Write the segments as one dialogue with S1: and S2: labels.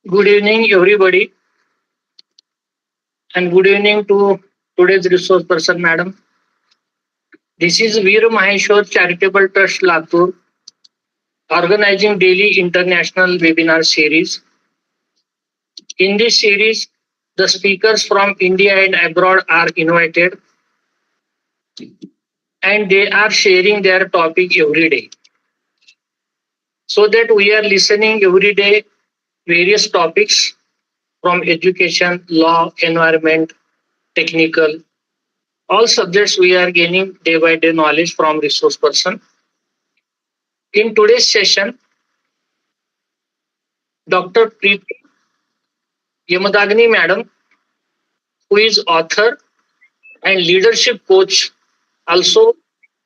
S1: Good evening, everybody, and good evening to today's resource person, madam. This is Veer Maheshwar Charitable Trust Latur, organizing daily international webinar series. In this series, the speakers from India and abroad are invited, and they are sharing their topic every day. So that we are listening every day various topics from education, law, environment, technical, all subjects we are gaining day by day knowledge from resource person. In today's session, Dr. Preeti Yamdagni madam, who is author and leadership coach, also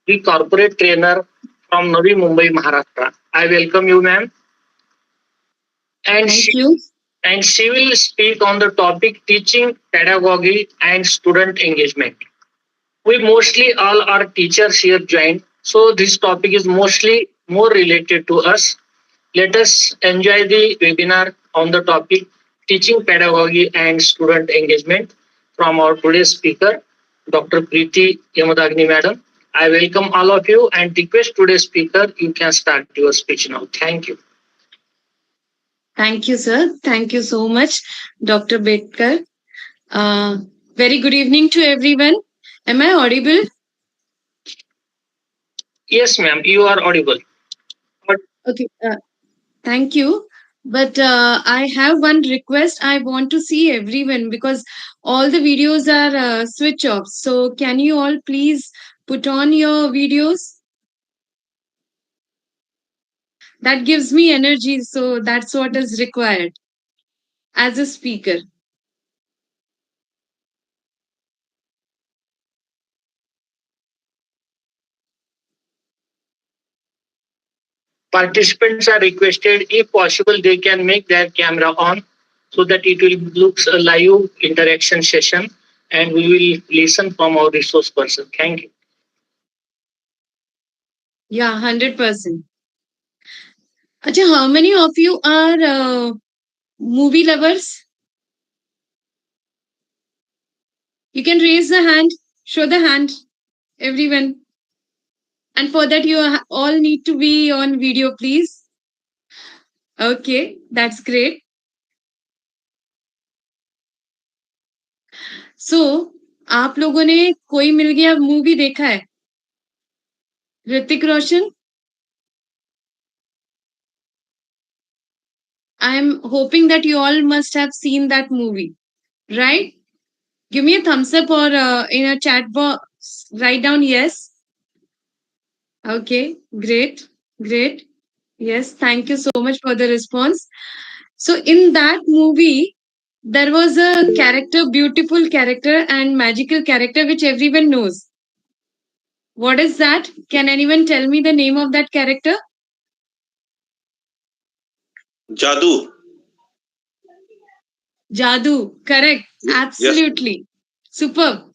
S1: the corporate trainer from Navi, Mumbai, Maharashtra. I welcome you, ma'am. And
S2: Thank
S1: she,
S2: you.
S1: and she will speak on the topic teaching, pedagogy, and student engagement. We mostly all are teachers here joined, so this topic is mostly more related to us. Let us enjoy the webinar on the topic teaching pedagogy and student engagement from our today's speaker, Dr. Preeti Yamdagni madam. I welcome all of you and request today's speaker, you can start your speech now. Thank you.
S2: Thank you, sir. Thank you so much, Dr. BETKAR. Uh, very good evening to everyone. Am I audible?
S1: Yes, ma'am, you are audible. But
S2: Okay. Thank you. But I have one request. I want to see everyone because all the videos are switch off. So can you all please put on your videos? That gives me energy. So that's what is required as a speaker.
S1: participants are requested, if possible, they can make their camera on so that it will look a live interaction session and we will listen from our resource person. Thank you.
S2: Yeah, 100%. Acha, how many of you are movie lovers? You can raise the hand, show the hand, everyone. And for that, you all need to be on video, please. Okay, that's great. So, आप लोगों ने कोई मिल गया movie देखा है? Hrithik Roshan? I am hoping that you all must have seen that movie, right? Give me a thumbs up or in a chat box, write down yes. Okay, great, great. Yes, thank you so much for the response. So, in that movie, there was a character, beautiful character, and magical character, which everyone knows. What is that? Can anyone tell me the name of that character?
S3: Jadoo.
S2: Jadoo, correct.
S3: Yes.
S2: Absolutely. Superb.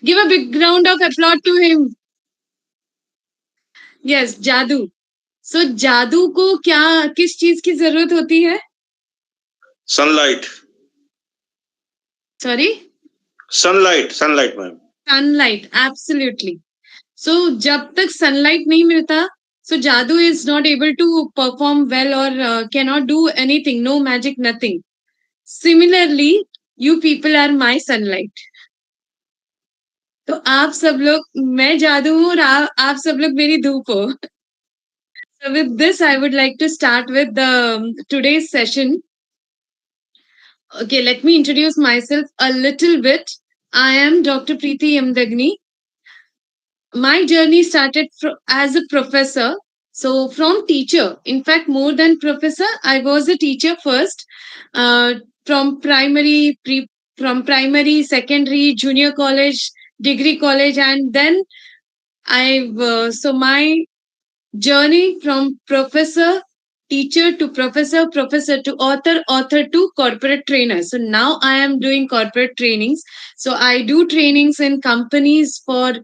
S2: Give a big round of applause to him. Yes, जादू. So जादू को क्या किस चीज की जरूरत होती है?
S3: Sunlight.
S2: Sorry?
S3: Sunlight, ma'am.
S2: Sunlight, absolutely. So जब तक sunlight नहीं मिलता, so जादू is not able to perform well or cannot do anything, no magic, nothing. Similarly, you people are my sunlight. तो आप सब लोग, मैं जादू हूँ और आप सब लोग मेरी धूप हो. So with this, I would like to start with the today's session. Okay, let me introduce myself a little bit. I am Dr. Preeti Yamdagni. My journey started as a professor. So from teacher, in fact, more than professor, I was a teacher first, uh, from from primary, secondary, junior college, degree college, and then so my journey from professor, teacher to professor, professor to author, author to corporate trainer. So now I am doing corporate trainings. So I do trainings in companies for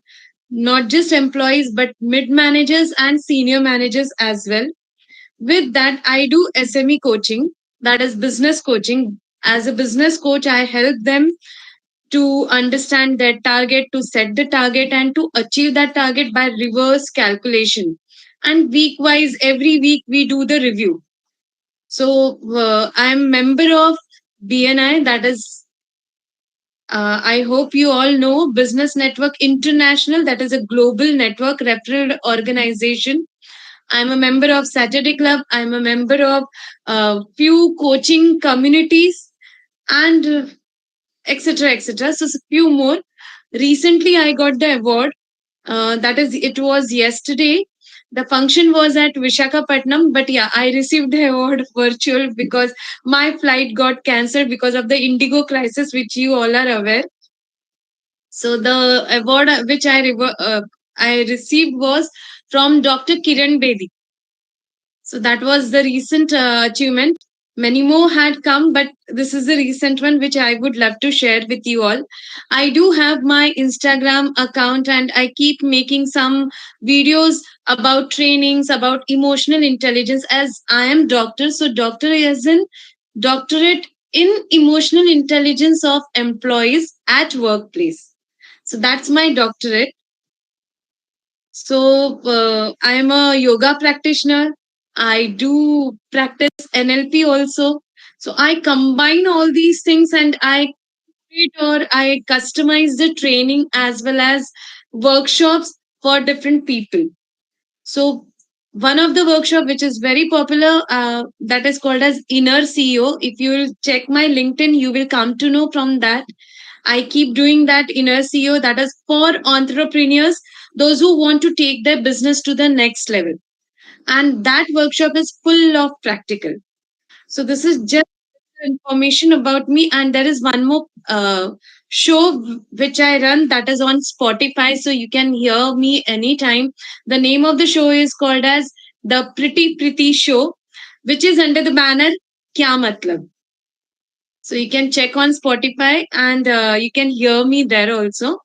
S2: not just employees, but mid managers and senior managers as well. With that, I do SME coaching, that is business coaching. As a business coach, I help them to understand their target, to set the target, and to achieve that target by reverse calculation. And week wise, every week we do the review. So I'm member of BNI, that is, I hope you all know Business Network International, that is a global network referral organization. I'm a member of Saturday Club. I'm a member of few coaching communities and etc. etc. So few more. Recently, I got the award. That is, it was yesterday. The function was at Vishakhapatnam, but yeah, I received the award virtual because my flight got cancelled because of the Indigo crisis, which you all are aware. So the award which I received was from Dr. Kiran Bedi. So that was the recent achievement. Many more had come, but this is the recent one which I would love to share with you all. I do have my Instagram account and I keep making some videos about trainings, about emotional intelligence, as I am doctor. So doctor is in doctorate in emotional intelligence of employees at workplace. So that's my doctorate. So I am a yoga practitioner. I do practice NLP also. So I combine all these things and I create or I customize the training as well as workshops for different people. So one of the workshop which is very popular, that is called as Inner CEO. If you will check my LinkedIn, you will come to know from that. I keep doing that Inner CEO, that is for entrepreneurs, those who want to take their business to the next level. And that workshop is full of practical. So this is just information about me. And there is one more show which I run, that is on Spotify. So you can hear me anytime. The name of the show is called as The Prieti Show, which is under the banner Kya Matlab. So you can check on Spotify and you can hear me there also.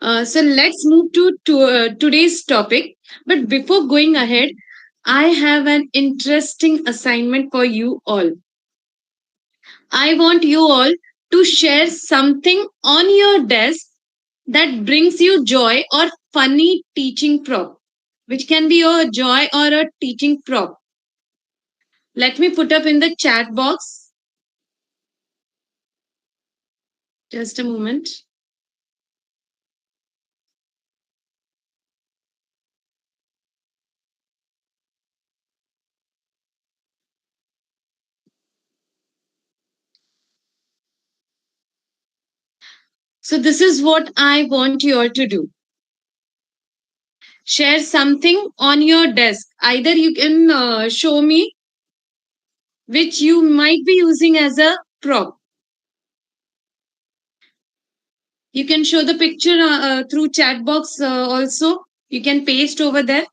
S2: So let's move to today's topic. But before going ahead, I have an interesting assignment for you all. I want you all to share something on your desk that brings you joy or funny teaching prop, which can be a joy or a teaching prop. Let me put up in the chat box. Just a moment. So this is what I want you all to do. Share something on your desk. Either you can show me which you might be using as a prop. You can show the picture through chat box also. You can paste over there.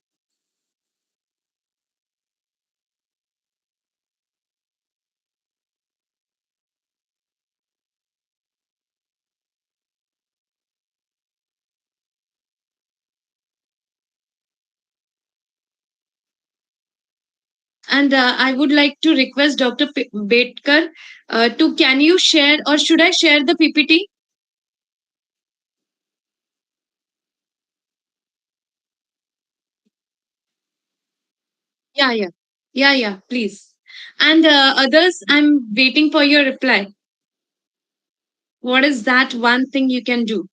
S2: And I would like to request Dr. Betkar to, can you share or should I share the PPT? Yeah, yeah. Yeah, yeah, please. And others, I'm waiting for your reply. What is that one thing you can do?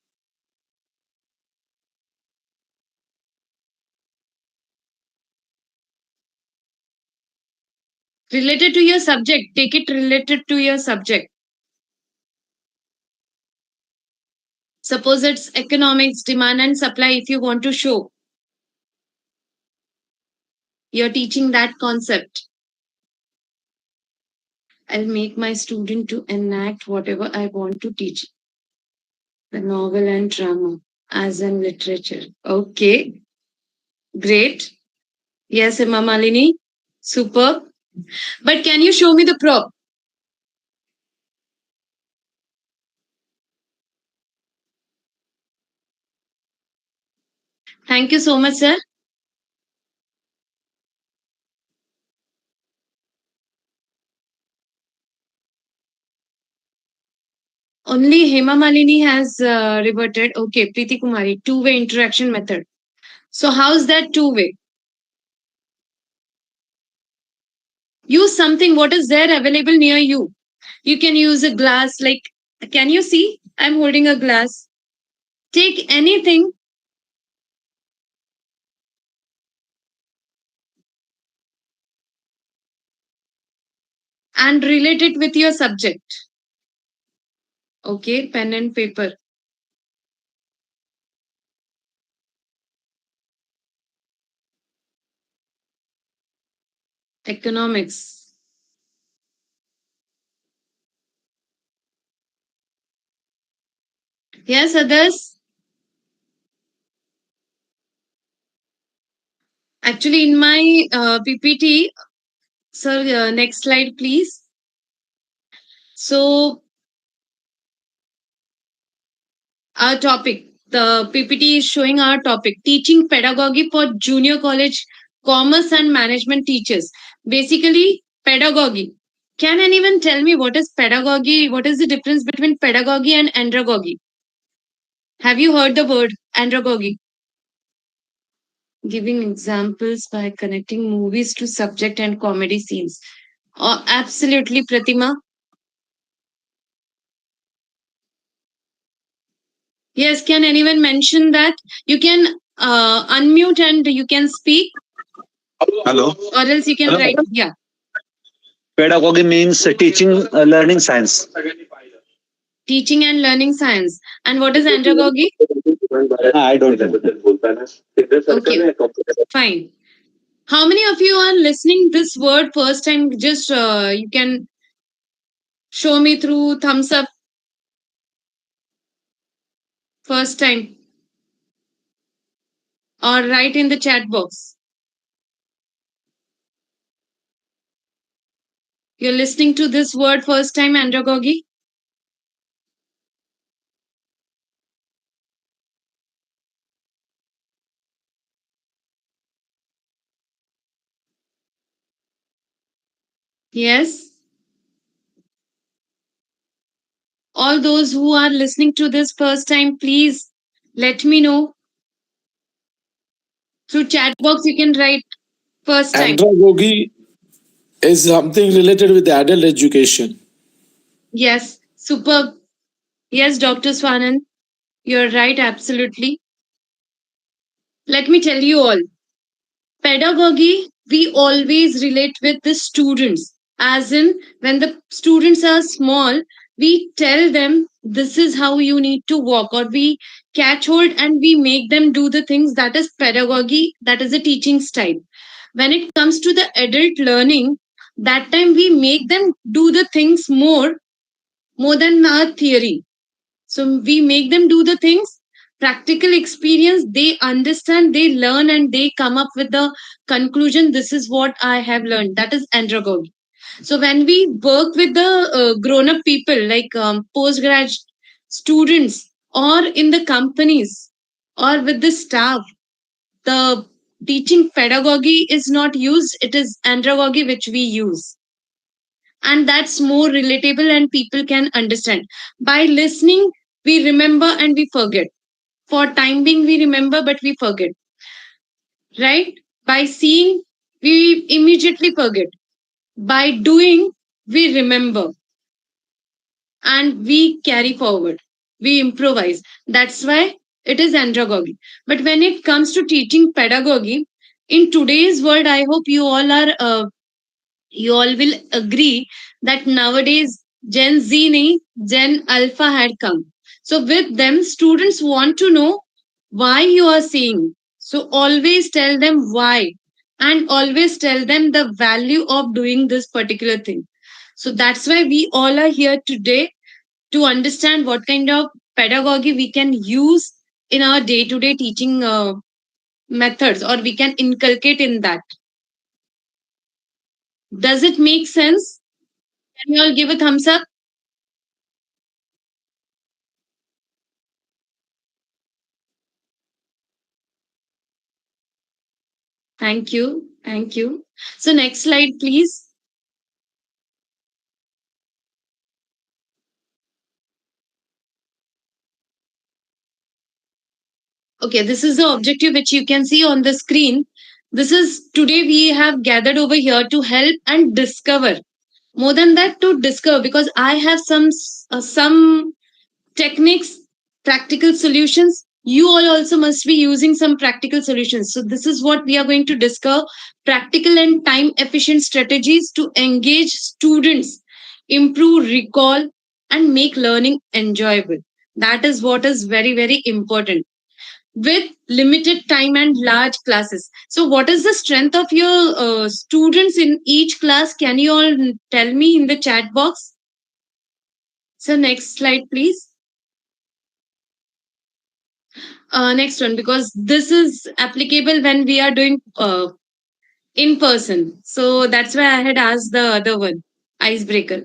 S2: Related to your subject, take it related to your subject. Suppose it's economics, demand and supply, if you want to show. You're teaching that concept. I'll make my student to enact whatever I want to teach. The novel and drama as in literature. Okay, great. Yes, Emma Malini. Superb. But can you show me the prop? Thank you so much, sir. Only Hema Malini has reverted. Okay, Preeti Kumari, two-way interaction method. So how's that two-way? Use something what is there available near you. You can use a glass, like, can you see? I'm holding a glass. Take anything and relate it with your subject. Okay, pen and paper. Economics. Yes, others? Actually, in my PPT, sir, next slide, please. So, our topic, the PPT is showing our topic, teaching pedagogy for junior college commerce and management teachers. Basically, pedagogy. Can anyone tell me what is pedagogy? What is the difference between pedagogy and andragogy? Have you heard the word andragogy? Giving examples by connecting movies to subject and comedy scenes. Oh, absolutely, Pratima. Yes, can anyone mention that? You can unmute and you can speak,
S4: Hello.
S2: or else you can
S4: Hello.
S2: write. Yeah.
S4: Pedagogy means teaching, learning science.
S2: Teaching and learning science. And what is andragogy?
S4: I don't know.
S2: Okay, fine. How many of you are listening this word first time? Just you can show me through thumbs up first time or write in the chat box. You're listening to this word first time, andragogy? Yes. All those who are listening to this first time, please let me know. Through chat box, you can write first time.
S5: Andragogy is something related with adult education.
S2: Yes, superb. Yes, Dr. Swanan, you're right, absolutely. Let me tell you all, pedagogy, we always relate with the students. As in, when the students are small, we tell them this is how you need to walk, or we catch hold and we make them do the things. That is pedagogy, that is a teaching style. When it comes to the adult learning, that time we make them do the things more than our theory. So we make them do the things, practical experience, they understand, they learn, and they come up with the conclusion, this is what I have learned. That is andragogy. So when we work with the grown up people, like postgrad students, or in the companies, or with the staff, the teaching pedagogy is not used, it is andragogy which we use. And that's more relatable and people can understand. By listening, we remember and we forget. For time being, we remember, but we forget. Right? By seeing, we immediately forget. By doing, we remember and we carry forward. We improvise. That's why it is andragogy. But when it comes to teaching pedagogy, in today's world, I hope you all will agree that nowadays Gen Z, nahi, Gen Alpha had come. So with them, students want to know why you are saying. So always tell them why, and always tell them the value of doing this particular thing. So that's why we all are here today, to understand what kind of pedagogy we can use in our day-to-day teaching methods, or we can inculcate in that. Does it make sense? Can you all give a thumbs up? Thank you. Thank you. So next slide, please. Okay, this is the objective which you can see on the screen. This is today we have gathered over here to help and discover. More than that, to discover, because I have some techniques, practical solutions. You all also must be using some practical solutions. So this is what we are going to discover: practical and time efficient strategies to engage students, improve recall, and make learning enjoyable. That is what is very, very important with limited time and large classes. So what is the strength of your students in each class? Can you all tell me in the chat box? So next slide, please. Next one, because this is applicable when we are doing in person. So that's why I had asked the other one, icebreaker.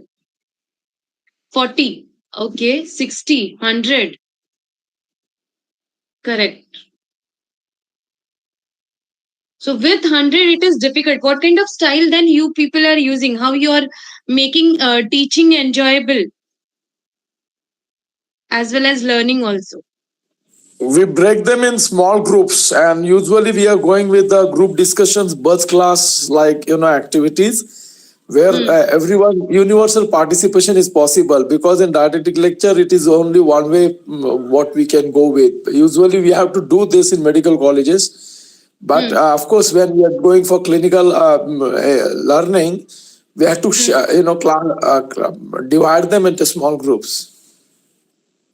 S2: 40. Okay. 60. 100. Correct. So with 100, it is difficult. What kind of style then you people are using? How you are making teaching enjoyable as well as learning also?
S5: We break them in small groups, and usually we are going with the group discussions, buzz class, like activities where everyone universal participation is possible, because in didactic lecture it is only one way what we can go with. Usually we have to do this in medical colleges, but of course when we are going for clinical learning, we have to divide them into small groups.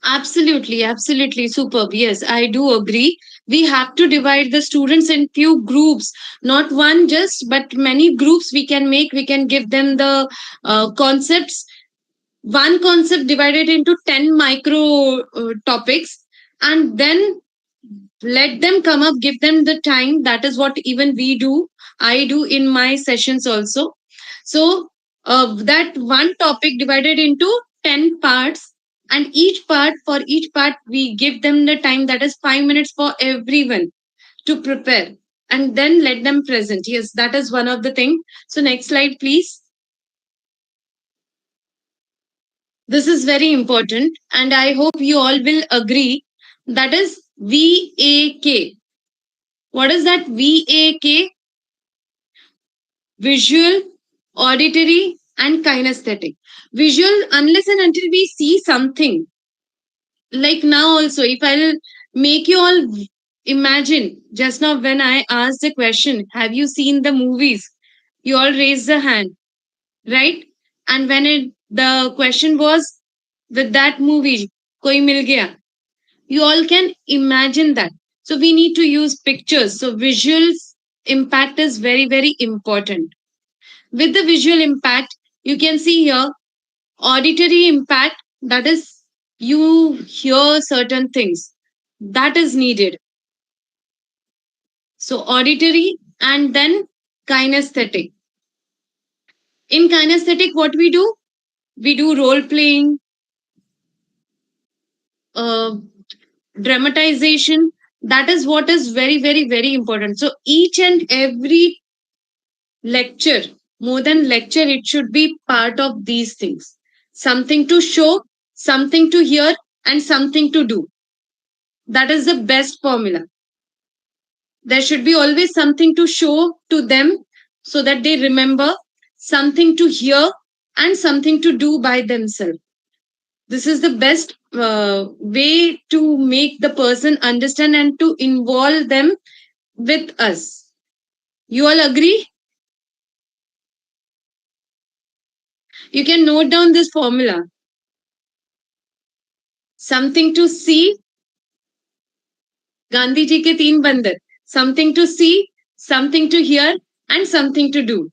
S2: Absolutely, absolutely superb. Yes, I do agree. We have to divide the students in few groups, not one just, but many groups we can make. We can give them the concepts, one concept divided into 10 micro topics, and then let them come up, give them the time. That is what even we do. I do in my sessions also. So that one topic divided into 10 parts, and for each part we give them the time, that is 5 minutes for everyone to prepare, and then let them present. Yes, that is one of the thing. So next slide, please. This is very important, and I hope you all will agree. That is VAK. What is that VAK? Visual, auditory, and kinesthetic. Visual, unless and until we see something. Like now also, if I'll make you all imagine, just now when I asked the question, have you seen the movies? You all raised the hand, right? And when the question was, with that movie, Koi Mil Gaya, you all can imagine that. So we need to use pictures. So visuals impact is very, very important. With the visual impact, you can see here auditory impact, that is, you hear certain things that is needed. So auditory, and then kinesthetic. In kinesthetic, what we do? We do role playing, uh, dramatization. That is what is very, very, very important. So each and every lecture, more than lecture, it should be part of these things: something to show, something to hear, and something to do. That is the best formula. There should be always something to show to them so that they remember, something to hear, and something to do by themselves. This is the best way to make the person understand and to involve them with us. You all agree? You can note down this formula: something to see, Gandhi ji के 3 बंदर, something to see, something to hear, and something to do.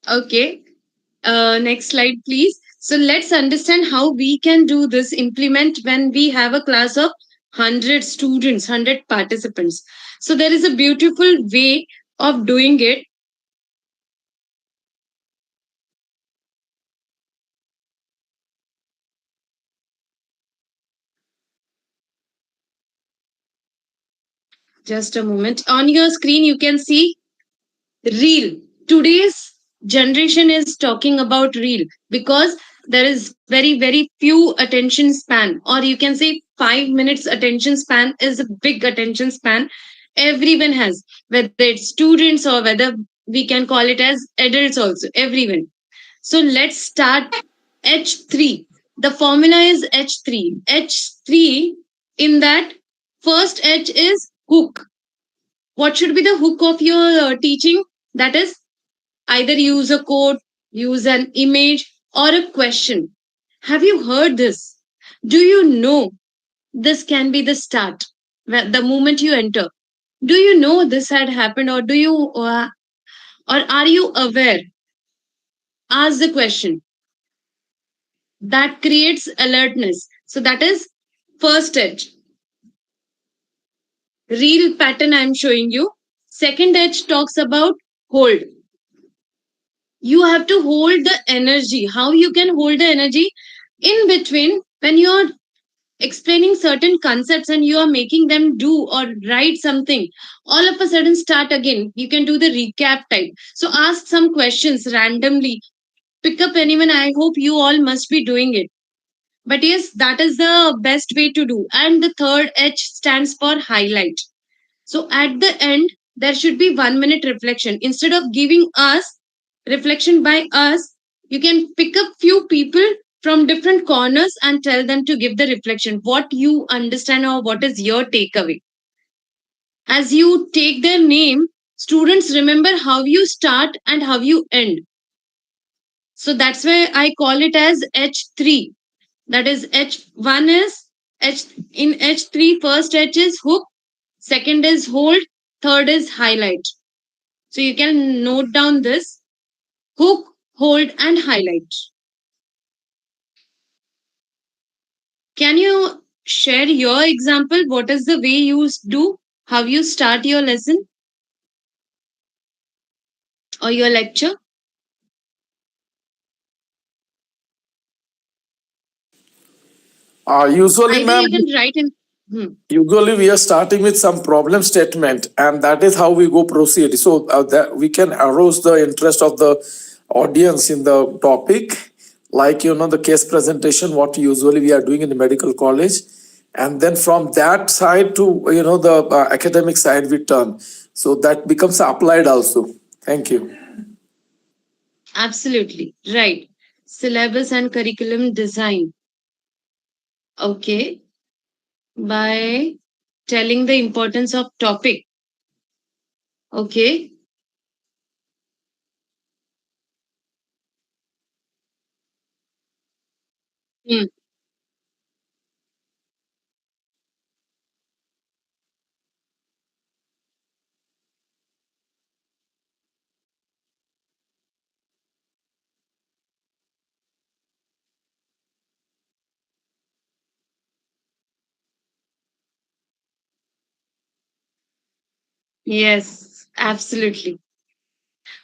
S2: Okay. Next slide, please. So let's understand how we can do this, implement when we have a class of 100 students, 100 participants. So there is a beautiful way of doing it. Just a moment. On your screen, you can see reel. Today's generation is talking about reel, because there is very few attention span, or you can say 5 minutes attention span is a big attention span everyone has, whether it's students or whether we can call it as adults also, everyone. So let's start. H3, the formula is H3. H3, in that, first H is hook. What should be the hook of your teaching? That is, either use a quote, use an image, or a question. Have you heard this? Do you know this can be the start? The moment you enter, do you know this had happened, or or are you aware? Ask the question. That creates alertness. So that is first edge. Real pattern I'm showing you. Second edge talks about hold. You have to hold the energy. How you can hold the energy? In between, when you're explaining certain concepts and you are making them do or write something, all of a sudden start again. You can do the recap type. So ask some questions randomly. Pick up anyone. I hope you all must be doing it. But yes, that is the best way to do. And the third H stands for highlight. So at the end, there should be 1 minute reflection. Instead of giving us reflection by us, you can pick up few people from different corners and tell them to give the reflection. What you understand or what is your takeaway. As you take their name, students remember how you start and how you end. So that's why I call it as H3. That is H1 is H in H3, first H is hook, second is hold, third is highlight. So you can note down this: hook, hold, and highlight. Can you share your example? What is the way you do? How you start your lesson or your lecture?
S5: Usually,
S2: Either
S5: ma'am,
S2: you can write in.
S5: usually we are starting with some problem statement, and that is how we go proceed. So that we can arouse the interest of the audience in the topic, like the case presentation, what usually we are doing in the medical college, and then from that side to the academic side we turn. So that becomes applied also. Thank you.
S2: Absolutely right. Syllabus and curriculum design. Okay, by telling the importance of topic. Okay. Hmm. Yes, absolutely.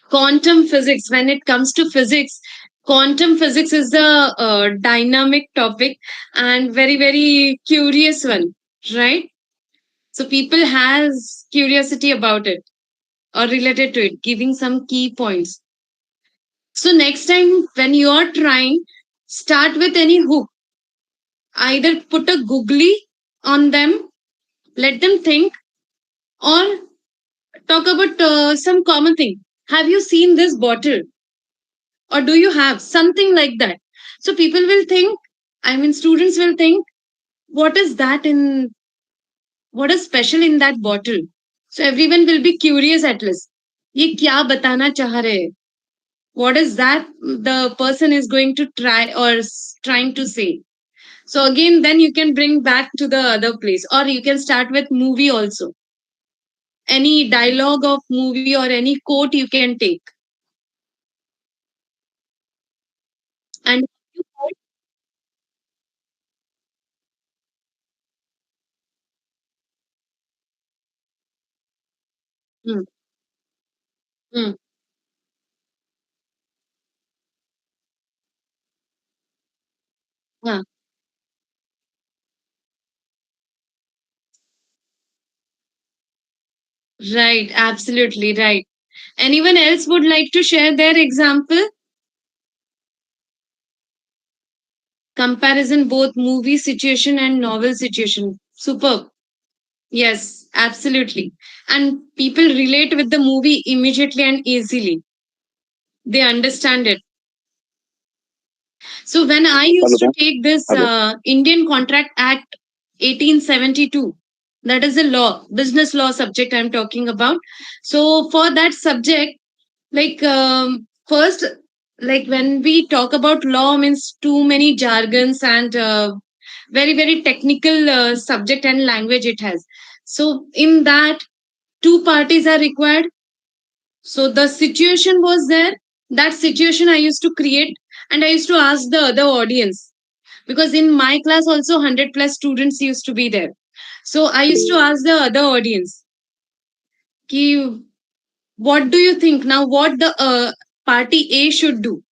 S2: Quantum physics. When it comes to physics, quantum physics is the dynamic topic and very curious one, right? So people has curiosity about it or related to it, giving some key points. So next time when you are trying, start with any hook. Either put a googly on them, let them think, or talk about some common thing. Have you seen this bottle? Or do you have something like that? So people will think, I mean, students will think, what is that in, what is special in that bottle? So everyone will be curious at least. ये क्या बताना चाह रहे हैं? What is that the person is going to try or trying to say? So again, then you can bring back to the other place, or you can start with movie also. Any dialogue of movie or any quote you can take. And Hmm, hmm, huh. Right, absolutely right. Anyone else would like to share their example? Comparison both movie situation and novel situation. Superb. Yes, absolutely. And people relate with the movie immediately and easily. They understand it. So when I used to take this Indian Contract Act 1872, that is a law, business law subject I'm talking about. So for that subject, like first, like when we talk about law means too many jargons and very very technical subject and language it has. So in that, two parties are required. So the situation was there. That situation I used to create, and I used to ask the other audience, because in my class also 100 plus students used to be there. So I used to ask the other audience, ki, what do you think now? What the party A should do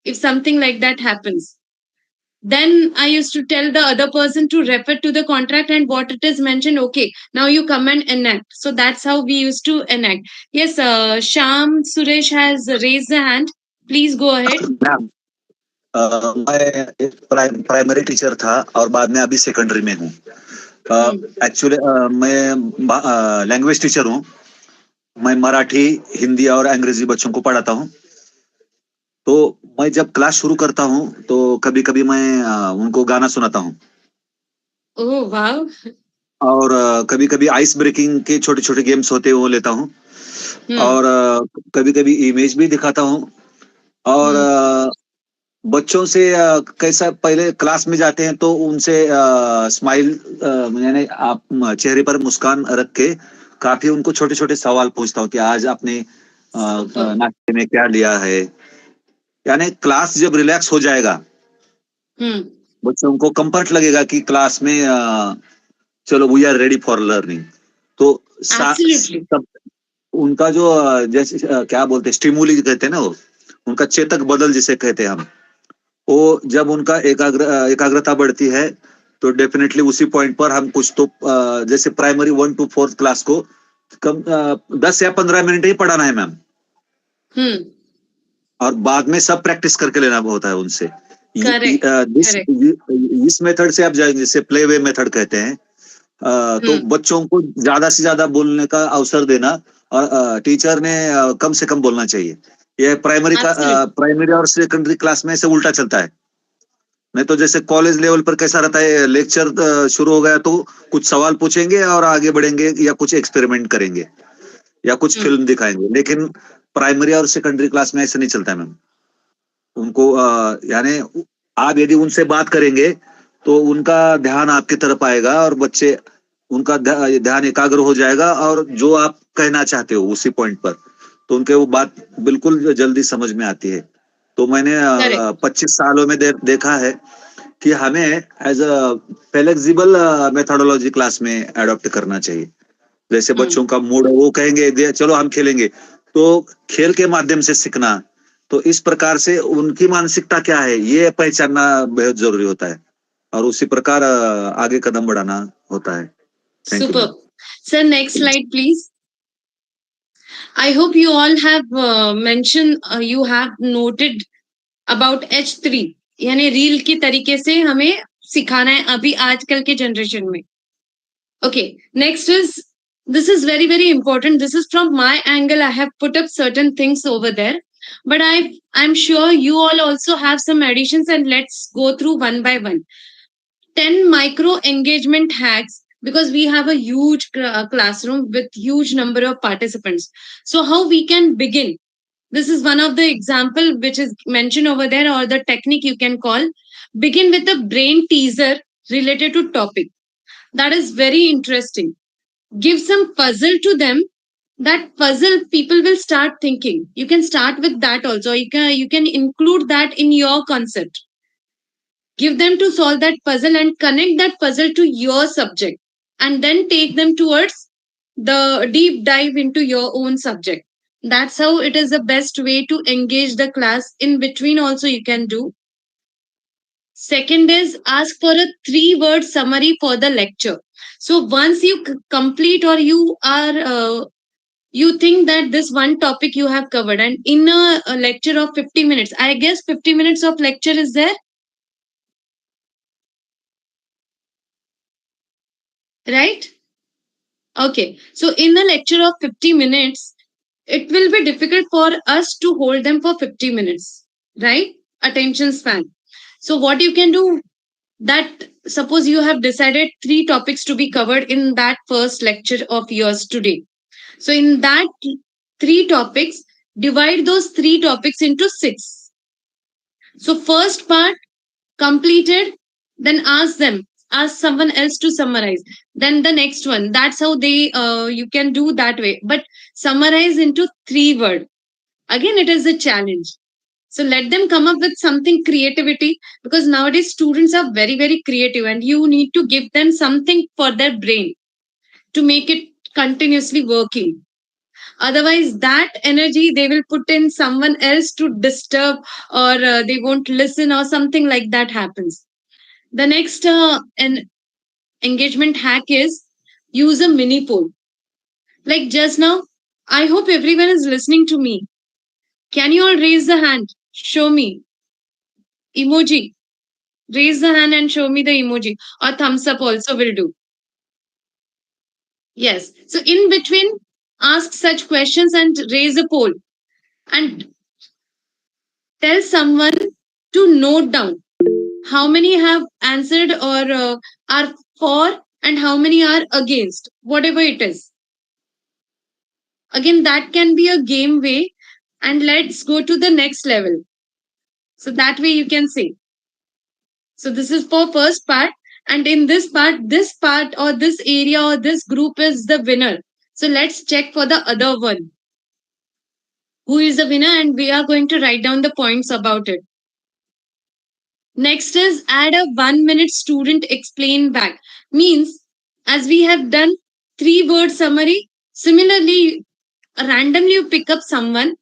S2: if something like that happens? Then I used to tell the other person to refer to the contract and what it is mentioned. Okay, now you come and enact. So that's how we used to enact. Yes, Sham Suresh has raised a hand. Please go ahead.
S4: Ma'am मैं एक primary teacher था और बाद में अभी secondary में हूँ. Actually मैं लैंग्वेज टीचर हूँ. मैं मराठी, हिंदी और अंग्रेजी बच्चों को पढ़ाता हूँ. तो मैं जब क्लास शुरू करता हूँ तो कभी कभी मैं उनको गाना सुनाता हूँ.
S2: ओह वाव.
S4: और कभी कभी आइस ब्रेकिंग के छोटे छोटे गेम्स होते हैं वो लेता हूँ. और कभी कभी इमेज भी दिखाता हूँ. और बच्चों से कैसा पहले क्लास में जाते हैं तो उनसे स्माइल यानी आप चेहरे पर मुस्कान रख के काफी उनको छोटे छोटे सवाल पूछता हूँ कि आज आपने नाश्ते में क्या लिया है. यानी क्लास जब रिलैक्स हो जाएगा बच्चों को कंफर्ट लगेगा कि क्लास में चलो we are ready for learning. तो तब उनका जो जैसे क्या बोलते हैं स्टिमुली कहते हैं ना, वो उनका चेतक बदल जिसे कहते हैं हम, वो जब उनका एकाग्रता बढ़ती है तो डेफिनेटली उसी पॉइंट पर हम कुछ तो जैसे प्राइमरी 1 to 4 क्लास को कम 10 या 15 मिनट ही पढ़ाना है मैम. और बाद में सब प्रैक्टिस करके लेना होता है उनसे. इस मेथड से आप जाएंगे जिसे प्ले वे मेथड कहते हैं. तो बच्चों को ज्यादा से ज्यादा बोलने का अवसर देना और टीचर ने कम से कम बोलना चाहिए. ये प्राइमरी और सेकेंडरी क्लास में से उल्टा चलता है. नहीं तो जैसे कॉलेज लेवल पर कैसा रहता है, लेक्चर शुरू हो गया तो कुछ सवाल पूछेंगे और आगे बढ़ेंगे या कुछ एक्सपेरिमेंट करेंगे या कुछ फिल्म दिखाएंगे. लेकिन प्राइमरी और सेकेंडरी क्लास में ऐसा नहीं चलता है मैम. उनको यानी आप यदि उनसे बात करेंगे तो उनका ध्यान आपकी तरफ आएगा और बच्चे उनका ध्यान एकाग्र हो जाएगा और जो आप कहना चाहते हो उसी पॉइंट पर तो उनके वो बात बिल्कुल जल्दी समझ में आती है. तो मैंने 25 सालों में देखा है कि हमें as a flexible methodology class में एडॉप्ट करना चाहिए. जैसे बच्चों का मूड वो कहेंगे चलो हम खेलेंगे तो खेल के माध्यम से सीखना. तो इस प्रकार से उनकी मानसिकता क्या है ये पहचानना बेहद जरूरी होता है और उसी प्रकार आगे कदम बढ़ाना होता है.
S2: Super. Sir, next slide please. I hope you all have mentioned, you have noted about H3, यानी रील की तरीके से हमें सिखाना है अभी आजकल के जनरेशन में. Okay, next is, this is very very important. This is from my angle. I have put up certain things over there, but I'm sure you all also have some additions, and let's go through one by one. 10 micro engagement hacks, because we have a huge classroom with huge number of participants. So how we can begin? This is one of the example which is mentioned over there, or the technique you can call. Begin with a brain teaser related to topic. That is very interesting. Give some puzzle to them. That puzzle people will start thinking. You can start with that also. You can include that in your concept. Give them to solve that puzzle and connect that puzzle to your subject, and then take them towards the deep dive into your own subject. That's how it is the best way to engage the class. In between also you can do. Second is, ask for a 3-word summary for the lecture. So once you complete or you are you think that this one topic you have covered, and in a lecture of 50 minutes, I guess 50 minutes of lecture is there, right? Okay, so in a lecture of 50 minutes, it will be difficult for us to hold them for 50 minutes, right? Attention span. So what you can do, that suppose you have decided 3 topics to be covered in that first lecture of yours today. So in that 3 topics, divide those 3 topics into 6. So first part completed, then ask someone else to summarize, then the next one. That's how they you can do that way, but summarize into 3 word. Again, it is a challenge. So let them come up with something creativity, because nowadays students are very very creative, and you need to give them something for their brain to make it continuously working. Otherwise that energy they will put in someone else to disturb, or they won't listen, or something like that happens. The next an engagement hack is use a mini poll. Like just now, I hope everyone is listening to me. Can you all raise the hand? Show me emoji. Raise the hand and show me the emoji, or thumbs up also will do. Yes. So in between, ask such questions and raise a poll, and tell someone to note down how many have answered or are for, and how many are against, whatever it is. Again, that can be a game way, and let's go to the next level. So that way you can say. So this is for first part, and in this part or this area or this group is the winner. So let's check for the other one. Who is the winner? And we are going to write down the points about it. Next is add a 1 minute student explain back. Means, as we have done 3 word summary, similarly, randomly you pick up someone.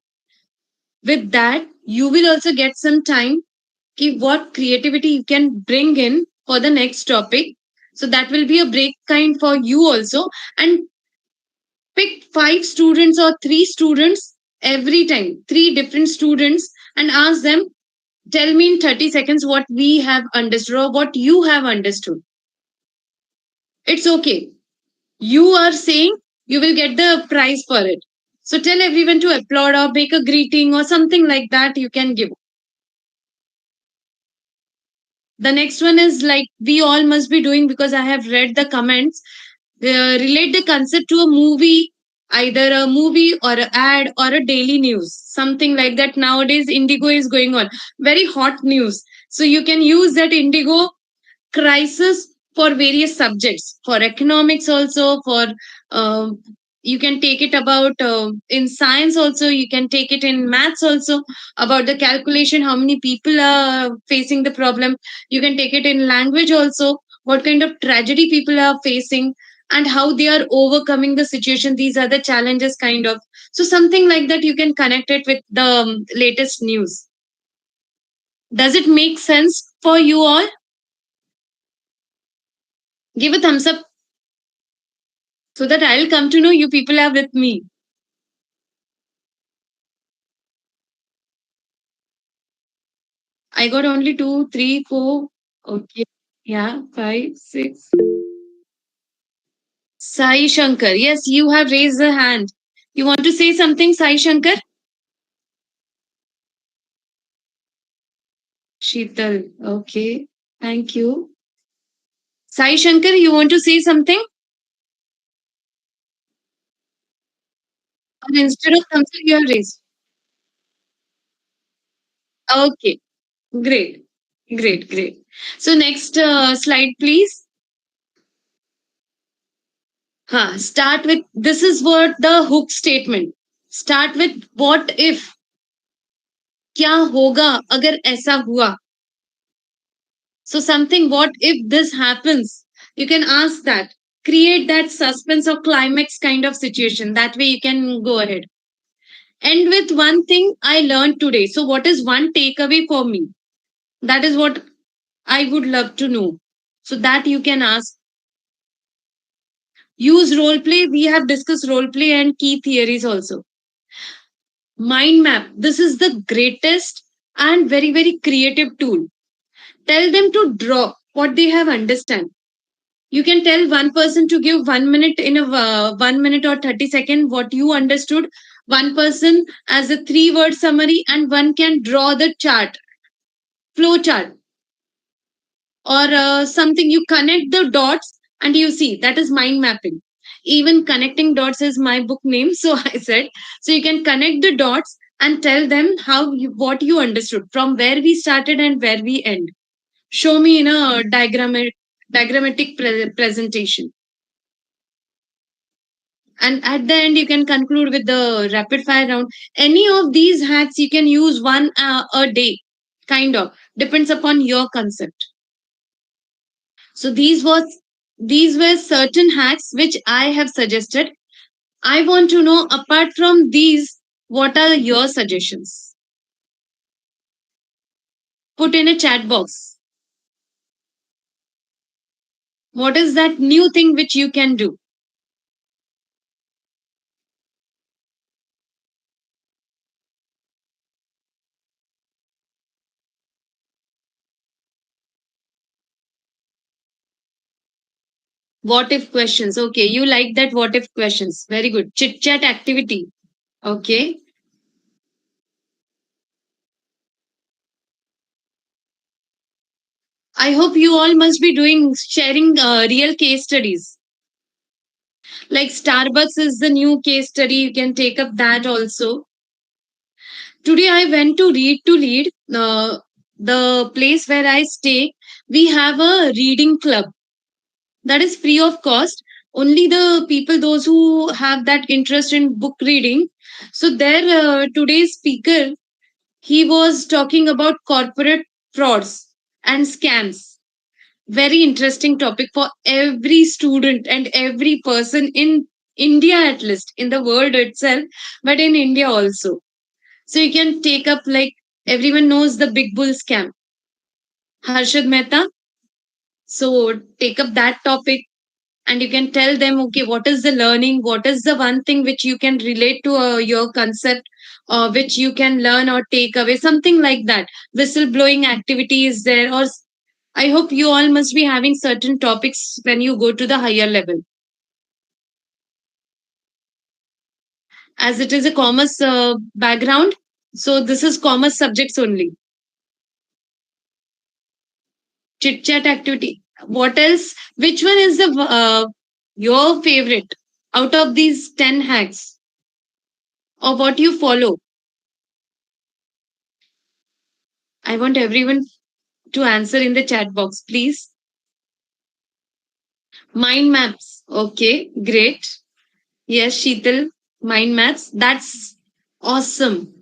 S2: With that, you will also get some time. What creativity you can bring in for the next topic. So that will be a break kind for you also. And pick 5 students or 3 students every time, 3 different students, and ask them, tell me in 30 seconds what we have understood or what you have understood. It's okay. You are saying you will get the prize for it. So tell everyone to applaud or make a greeting or something like that you can give. The next one is like we all must be doing, because I have read the comments. Relate the concept to a movie, either a movie or an ad or a daily news, something like that. Nowadays, Indigo is going on, very hot news. So you can use that Indigo crisis for various subjects, for economics also, for you can take it about in science also, you can take it in maths also, about the calculation, how many people are facing the problem. You can take it in language also, what kind of tragedy people are facing and how they are overcoming the situation. These are the challenges kind of. So something like that you can connect it with the latest news. Does it make sense for you all? Give a thumbs up so that I'll come to know you people are with me. I got only 2, 3, 4. Okay. Yeah, 5, 6. Sai Shankar. Yes, you have raised a hand. You want to say something, Sai Shankar? Sheetal. Okay. Thank you. Sai Shankar, you want to say something? Or instead of thumbs up, you have raised. Okay. Great. Great. Great. So next slide, please. Start with, this is what the hook statement. Start with what if. क्या होगा अगर ऐसा हुआ? So something, what if this happens? You can ask that. Create that suspense or climax kind of situation. That way you can go ahead. End with one thing I learned today. So what is one takeaway for me? That is what I would love to know. So that you can ask. Use role play. We have discussed role play and key theories also. Mind map. This is the greatest and very, very creative tool. Tell them to draw what they have understand. You can tell one person to give 1 minute in a 1 minute or 30 seconds what you understood. One person as a 3 word summary, and one can draw the chart, flow chart, or something. You connect the dots and you see, that is mind mapping. Even connecting dots is my book name, so I said, so you can connect the dots and tell them what you understood from where we started and where we end. Show me in a diagrammatic presentation, and at the end you can conclude with the rapid fire round. Any of these hacks you can use one a day, kind of depends upon your concept. So these were certain hacks which I have suggested. I want to know, apart from these, what are your suggestions? Put in a chat box. What is that new thing which you can do? What if questions. Okay, you like that what if questions. Very good. Chit chat activity. Okay. I hope you all must be sharing real case studies. Like Starbucks is the new case study. You can take up that also. Today I went to Lead, the place where I stay. We have a reading club that is free of cost. Only the people, those who have that interest in book reading. So there, today's speaker, he was talking about corporate frauds and scams. Very interesting topic for every student and every person in India, at least in the world itself, but in India also. So you can take up, like, everyone knows the big bull scam, Harshad Mehta. So take up that topic and you can tell them, okay, what is the learning? What is the one thing which you can relate to your concept, which you can learn or take away, something like that. Whistleblowing activity is there, or I hope you all must be having certain topics when you go to the higher level. As it is a commerce background, so this is commerce subjects only. Chit chat activity. What else? Which one is the your favorite out of these 10 hacks, or what you follow? I want everyone to answer in the chat box, please. Mind maps. Okay, great. Yes, Sheetal, mind maps. That's awesome.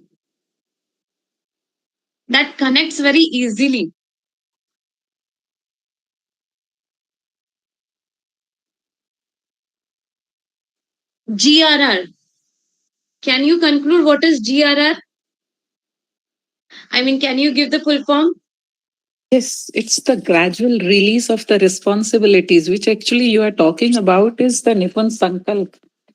S2: That connects very easily. GRR. Can you conclude what is GRR? I mean, can you give the full form?
S6: Yes, it's the gradual release of the responsibilities, which actually you are talking about is the Nipun Sankalp,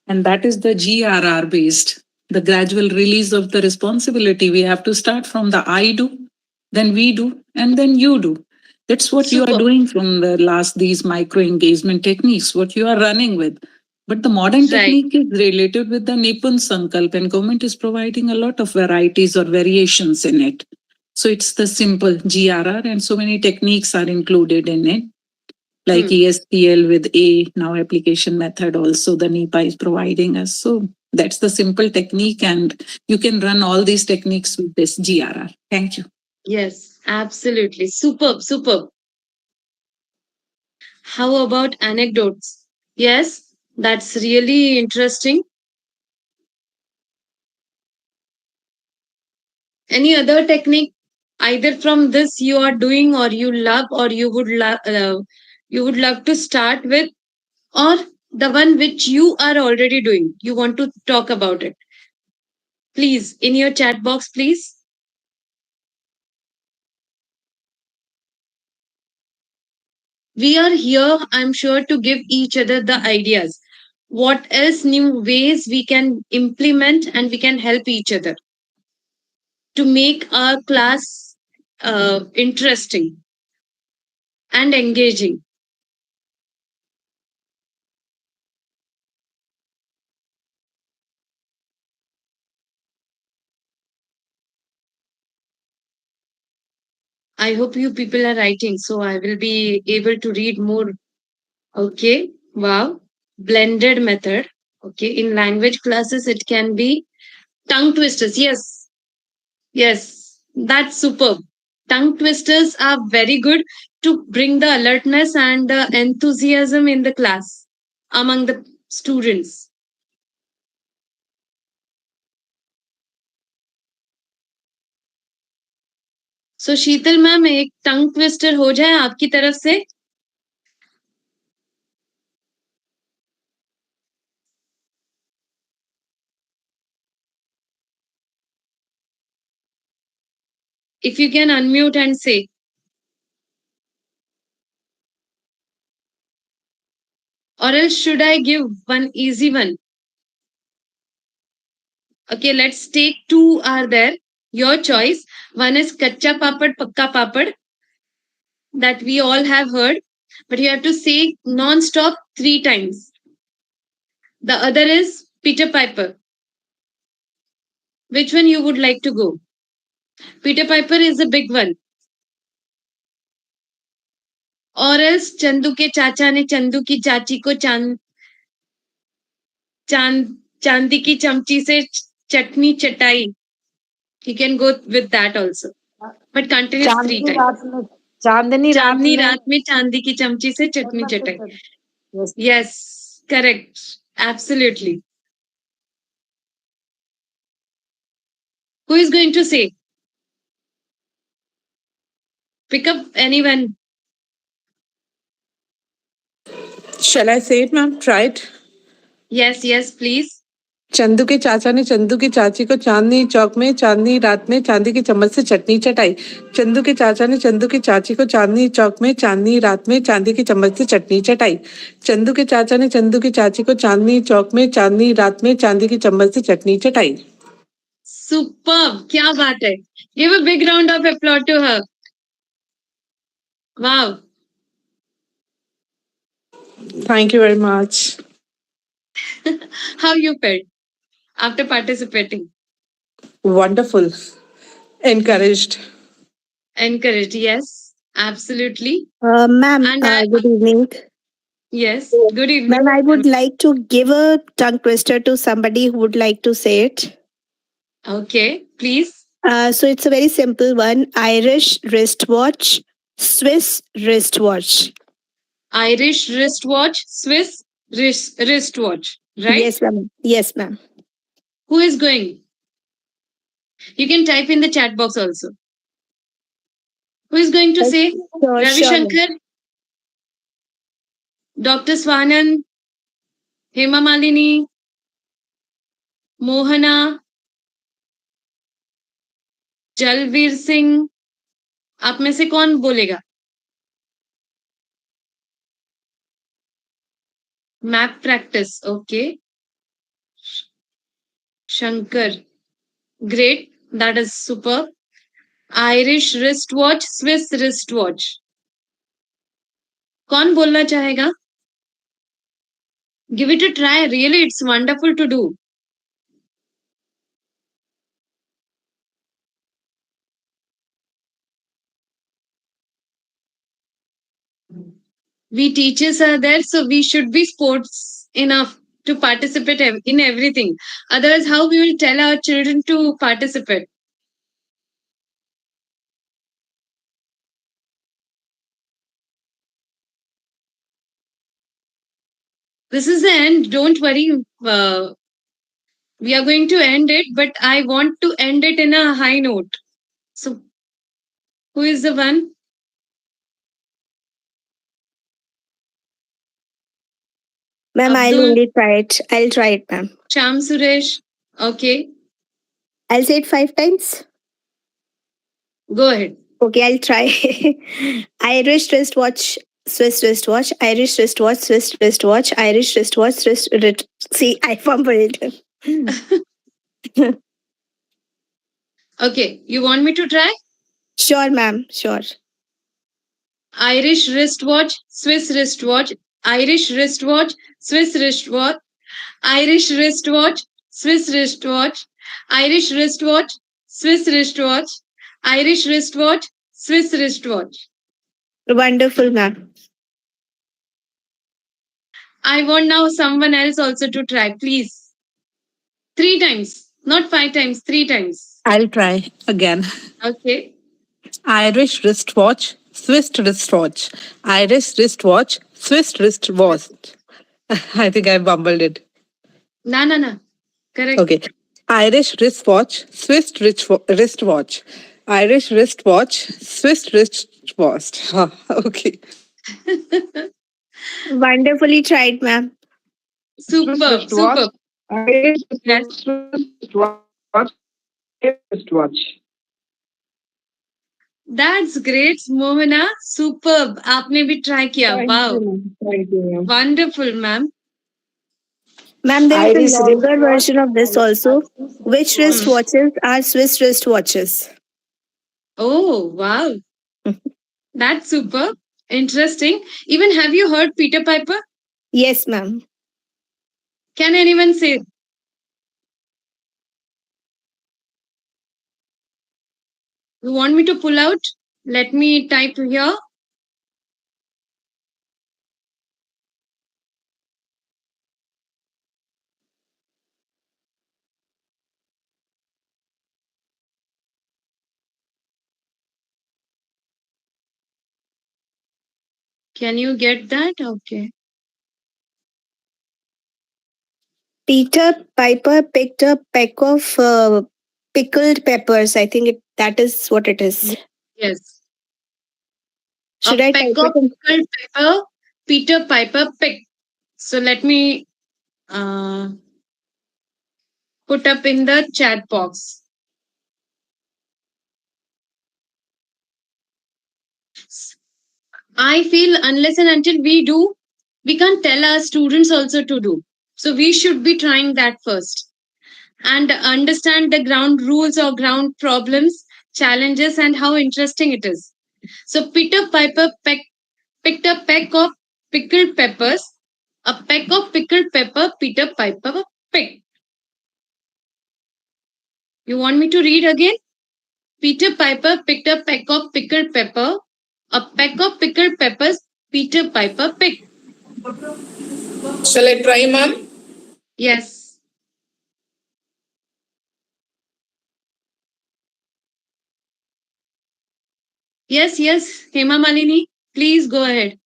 S6: and that is the GRR based. The gradual release of the responsibility. We have to start from the I do, then we do, and then you do. That's what you are doing from the last these micro engagement techniques, what you are running with. But the modern technique is related with the Nipun Sankalp, and government is providing a lot of varieties or variations in it. So it's the simple GRR, and so many techniques are included in it, like ESPL with A, now application method also the NIPA is providing us. So that's the simple technique, and you can run all these techniques with this GRR. Thank you.
S2: Yes, absolutely. Superb, superb. How about anecdotes? Yes, that's really interesting. Any other technique, either from this you are doing or you love, or you would love to start with, or the one which you are already doing, you want to talk about it? Please, in your chat box, please. We are here, I'm sure, to give each other the ideas. what else new ways we can implement and we can help each other to make our class interesting and engaging. I hope you people are writing, so I will be able to read more. Okay, wow. Blended method. Okay, in language classes, it can be tongue twisters. Yes, yes, that's superb. Tongue twisters are very good to bring the alertness and the enthusiasm in the class among the students. So Sheetal ma'am एक tongue twister हो जाए आपकी तरफ से. If you can unmute and say. Or else should I give one easy one? Okay, let's take two are there. Your choice. One is kacha papad, pakka papad that we all have heard, but you have to say non-stop 3 times. The other is Peter Piper. Which one you would like to go? Peter Piper is a big one. Or else Chandu के चाचा ने चंदू की चाची को चांदी की चमची से चटनी चटाई. You can go with that also. But continuous 3 times.
S7: चांदनी
S2: रात में चांदी की चमची से चटनी चटाई. Yes, correct. Absolutely. Who is going to say? Pick up anyone.
S7: Shall I say it, ma'am? Try it.
S2: Yes, please.
S7: Chandu के चाचा ने चंदू की चाची को चांदनी चौक में चांदनी रात में चांदी की चम्मच से चटनी चटाई. चंदू के चाचा ने चंदू की चाची को चांदनी चौक में चांदनी रात में चांदी की चम्मच से चटनी चटाई. चंदू के चाचा ने चंदू की चाची को चांदनी चौक में चांदनी रात में चांदी की चम्मच से चटनी चटाई.
S2: Superb. क्या बात है. Give a big round of applause to her. Wow.
S7: Thank you very much.
S2: How you felt after participating?
S7: Wonderful. Encouraged.
S2: Encouraged. Yes, absolutely.
S8: Ma'am,
S2: And
S8: good evening.
S2: Yes, good evening.
S8: Ma'am, I would like to give a tongue twister to somebody who would like to say it.
S2: Okay, please.
S8: So it's a very simple one. Irish wristwatch, Swiss wristwatch.
S2: Irish wristwatch, Swiss wristwatch. Right?
S8: Yes, ma'am. Yes, ma'am.
S2: Who is going? You can type in the chat box also. Who is going to say? Ravi
S8: Sure,
S2: Shankar, Dr. Swanan, Hema Malini, Mohana, Jalveer Singh. आप में से कौन बोलेगा? Map practice. Okay. Shankar. Great. That is super. Irish wristwatch, Swiss wristwatch. कौन बोलना चाहेगा? Give it a try. Really, it's wonderful to do. We teachers are there, so we should be sports enough to participate in everything. Otherwise, how we will tell our children to participate? This is the end. Don't worry. We are going to end it, but I want to end it in a high note. So, who is the one?
S8: Ma'am, I'll
S2: Abdul.
S8: only try it. I'll try it, ma'am.
S2: Sham Suresh. Okay,
S8: I'll say it 5 times.
S2: go ahead.
S8: Okay, I'll try. Irish wristwatch, Swiss wristwatch, Irish wristwatch, Swiss wristwatch, Irish wristwatch, Swiss wrist. See, I fumbled.
S2: Okay, you want me to try?
S8: Sure, ma'am. Sure.
S2: Irish wristwatch, Swiss wristwatch, Irish wristwatch, Swiss wristwatch, Irish wristwatch, Swiss wristwatch, Irish wristwatch, Swiss wristwatch, Irish wristwatch, Swiss wristwatch.
S8: Wonderful, ma'am.
S2: I want now someone else also to try, please. 3 times, not 5 times, 3 times.
S7: I'll try again.
S2: Okay.
S7: Irish wristwatch, Swiss wristwatch, Irish wristwatch, Swiss wristwatch. I think I bumbled it.
S2: No. Correct.
S7: Okay. Irish wristwatch, Swiss wristwatch, Irish wristwatch, Swiss wristwatch. Okay.
S8: Wonderfully tried, ma'am.
S2: Superb, superb. Yes. That's great, Mohana. Superb. आपने भी try किया. Wow.
S7: Thank you, ma'am.
S2: Wonderful, ma'am.
S8: Ma'am, there is a longer version of this also. Which wristwatches are Swiss wristwatches?
S2: Oh, wow. That's superb. Interesting. Even have you heard Peter Piper?
S8: Yes, ma'am.
S2: Can anyone say? You want me to pull out? Let me type here. Can you get that? Okay.
S8: Peter Piper picked a peck of pickled peppers. I think that is what it is.
S2: Yes.
S8: Should
S2: A
S8: I
S2: peck
S8: type
S2: of
S8: it in?
S2: pickled pepper, Peter Piper picked. So let me put up in the chat box. I feel unless and until we do, we can't tell our students also to do. So we should be trying that first and understand the ground rules or ground problems, challenges, and how interesting it is. So Peter Piper picked a peck of pickled peppers. A peck of pickled pepper, Peter Piper picked. You want me to read again? Peter Piper picked a peck of pickled pepper. A peck of pickled peppers, Peter Piper picked.
S6: Shall I try, ma'am?
S2: Yes. Yes, Hema Malini, please go ahead.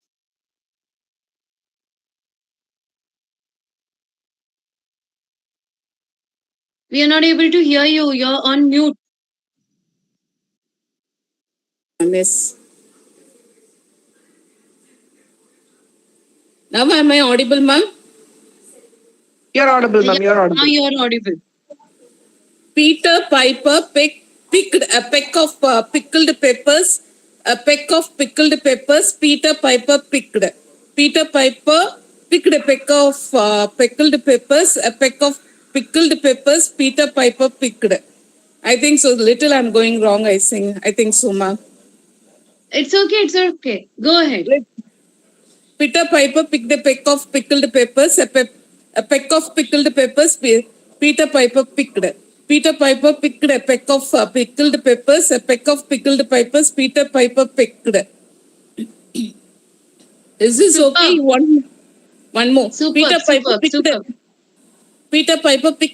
S2: We are not able to hear you. You're on mute.
S6: Yes. Now am I audible, ma'am?
S7: You're audible, ma'am. You're audible.
S2: Now you're audible.
S6: Peter Piper picked a peck of pickled peppers. A peck of pickled peppers. Peter Piper picked. Peter Piper picked a peck of pickled peppers. A peck of pickled peppers. Peter Piper picked. I think so. Little I'm going wrong. I think so, ma'am.
S2: It's okay. Go ahead.
S6: Peter Piper picked a peck of pickled peppers. A peck of pickled peppers. Peter Piper picked. Peter Piper picked a peck of pickled peppers. A peck of pickled peppers. Peter Piper picked. Is this okay? One more. Peter Piper picked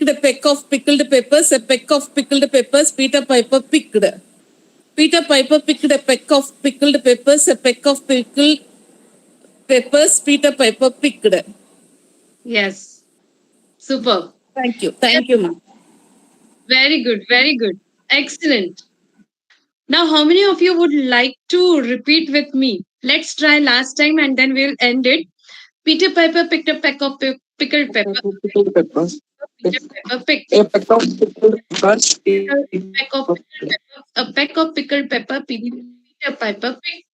S6: a peck of pickled peppers. A peck of pickled peppers. Peter Piper picked. Peter Piper picked a peck of pickled peppers. A peck of pickled peppers. Peter Piper picked.
S2: Yes. Superb.
S6: Thank you, ma'am.
S2: Very good. Excellent. Now, how many of you would like to repeat with me? Let's try last time and then we'll end it. Peter Piper picked a peck of pickled pepper.
S7: Pickled peppers.
S2: Peter Piper picked
S7: A peck of pickled peppers.
S2: a peck of pickled pepper. Peter Piper picked.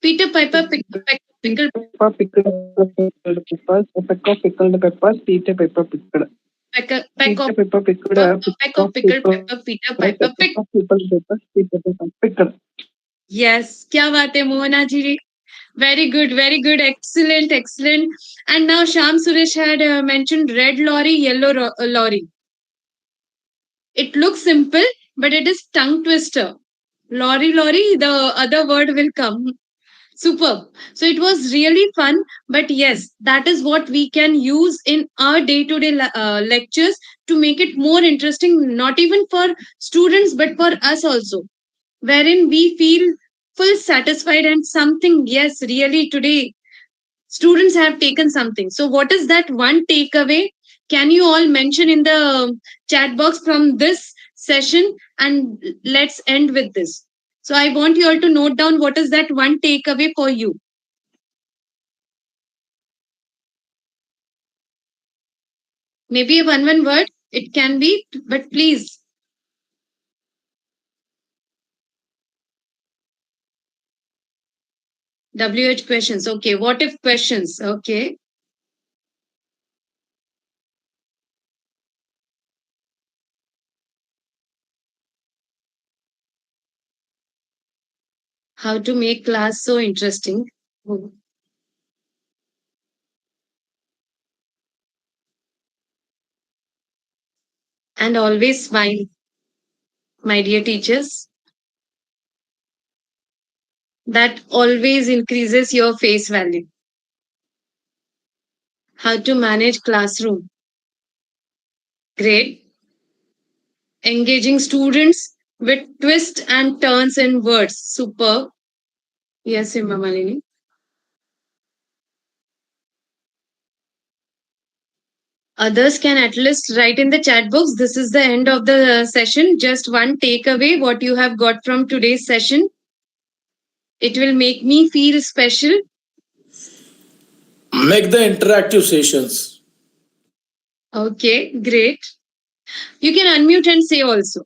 S2: Peter Piper picked a peck of Pickle.
S7: Pepper pickled peppers. A peck of pickled peppers. Peter pepper pickled.
S2: Peck
S7: Peter
S2: of
S7: pepper pickled. A
S2: peck of pickled pepper. Peter
S7: a
S2: pepper
S7: peck of pickled peppers. Peter pepper pickled.
S2: Yes, क्या बात है मोहना जी. Very good, excellent, excellent. And now Sham Suresh had mentioned red lorry, yellow lorry. It looks simple, but it is tongue twister. Lorry, the other word will come. Superb. So it was really fun, but yes, that is what we can use in our day-to-day lectures to make it more interesting, not even for students, but for us also, wherein we feel full satisfied and something, yes, really today students have taken something. So what is that one takeaway? Can you all mention in the chat box from this session, and let's end with this. So I want you all to note down what is that one takeaway for you. Maybe a one word it can be, but please. WH questions. Okay. What if questions? Okay. How to make class so interesting. And always smile, my dear teachers. That always increases your face value. How to manage classroom. Great. Engaging students with twists and turns in words. Superb. Yes, Hima Malini. Others can at least write in the chat box. This is the end of the session. Just one takeaway, what you have got from today's session. It will make me feel special.
S5: Make the interactive sessions.
S2: Okay, great. You can unmute and say also.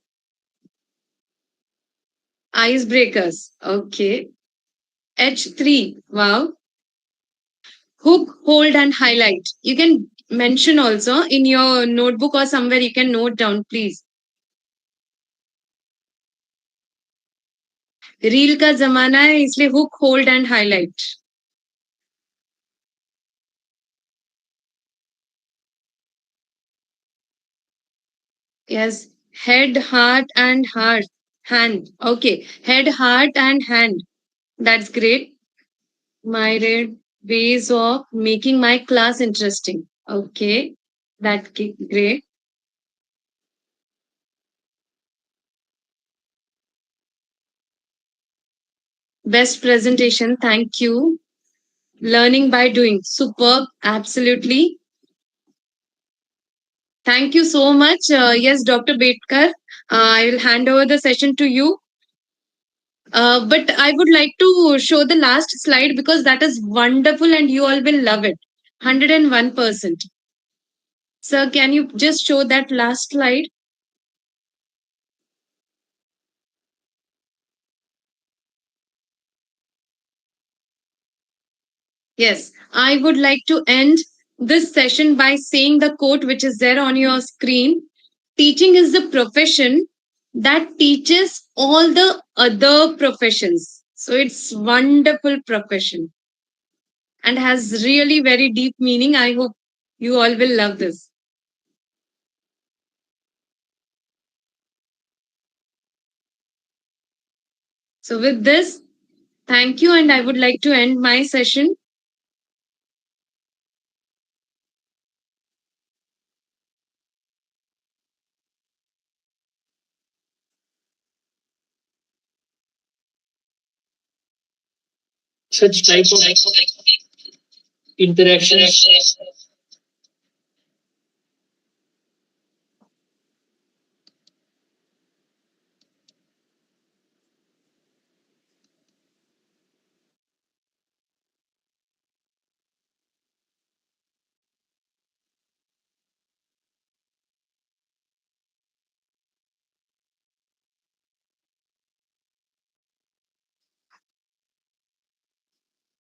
S2: Icebreakers. Okay. H3. Wow. Hook, hold, and highlight. You can mention also in your notebook or somewhere you can note down, please. Reel का जमाना है इसलिए hook hold and highlight. Yes, head, heart, and heart, hand. Okay, head, heart, and hand. That's great. My red ways of making my class interesting. Okay, that's great. Best presentation. Thank you. Learning by doing. Superb. Absolutely. Thank you so much. Yes, Dr. Betkar, I will hand over the session to you. But I would like to show the last slide because that is wonderful and you all will love it. 101%. Sir, can you just show that last slide? Yes, I would like to end this session by saying the quote which is there on your screen. Teaching is the profession that teaches all the other professions. So it's wonderful profession and has really very deep meaning. I hope you all will love this. So with this, thank you, and I would like to end my session.
S1: Such type of interactions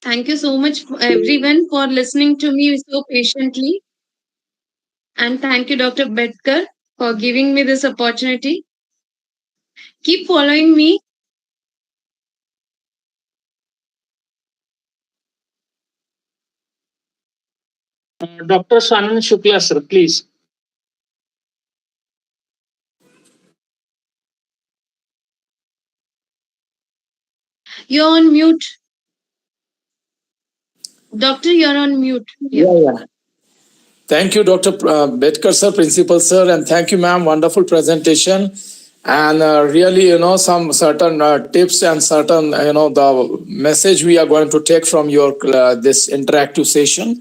S2: Thank you so much, everyone, for listening to me so patiently. And thank you, Dr. Betkar, for giving me this opportunity. Keep following me.
S1: Dr. Swanand Shukla, sir, please.
S2: You're on mute. Doctor, you're on mute.
S5: Yeah. Thank you, Dr. Betkar, sir, Principal, sir, and thank you, ma'am. Wonderful presentation. And really, some certain tips and certain, the message we are going to take from your this interactive session.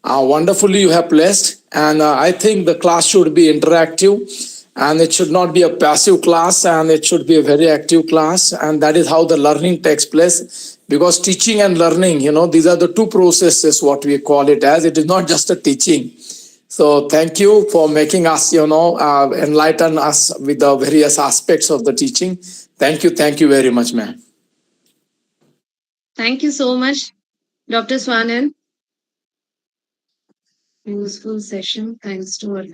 S5: Wonderfully, you have placed. And I think the class should be interactive and it should not be a passive class and it should be a very active class. And that is how the learning takes place. Because teaching and learning, these are the two processes, what we call it as. It is not just a teaching. So thank you for making us, enlighten us with the various aspects of the teaching. Thank you very much, ma'am.
S2: Thank you so much, Dr. Swanand. Useful session. Thanks to all.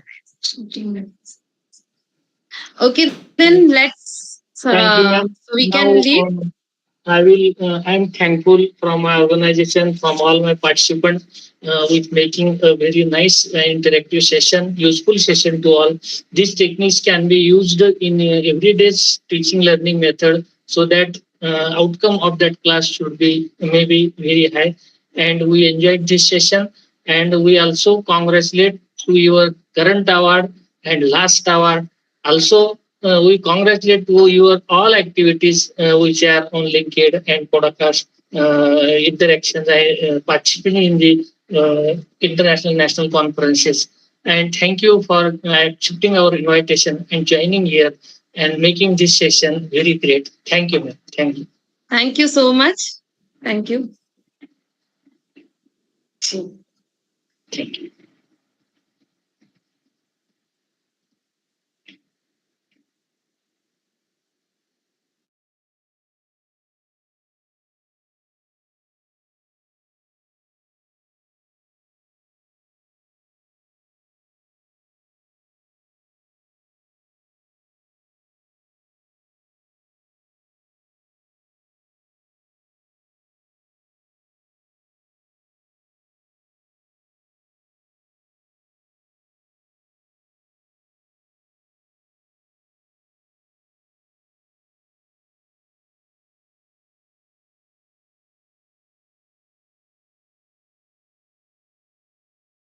S2: Okay, then let's.
S1: Thank you, ma'am.
S2: So we
S1: Now,
S2: can leave.
S1: I'm thankful from my organization, from all my participants, with making a very nice interactive session, useful session to all. These techniques can be used in everyday's teaching learning method so that outcome of that class should be maybe very high. And we enjoyed this session. And we also congratulate to your current award and last award. Also, we congratulate to your all activities which are on LinkedIn and podcast interactions. I participating in the international national conferences. And thank you for accepting our invitation and joining here and making this session very great. Thank you, ma'am. Thank you.
S2: Thank you so much. Thank you.
S1: Thank you.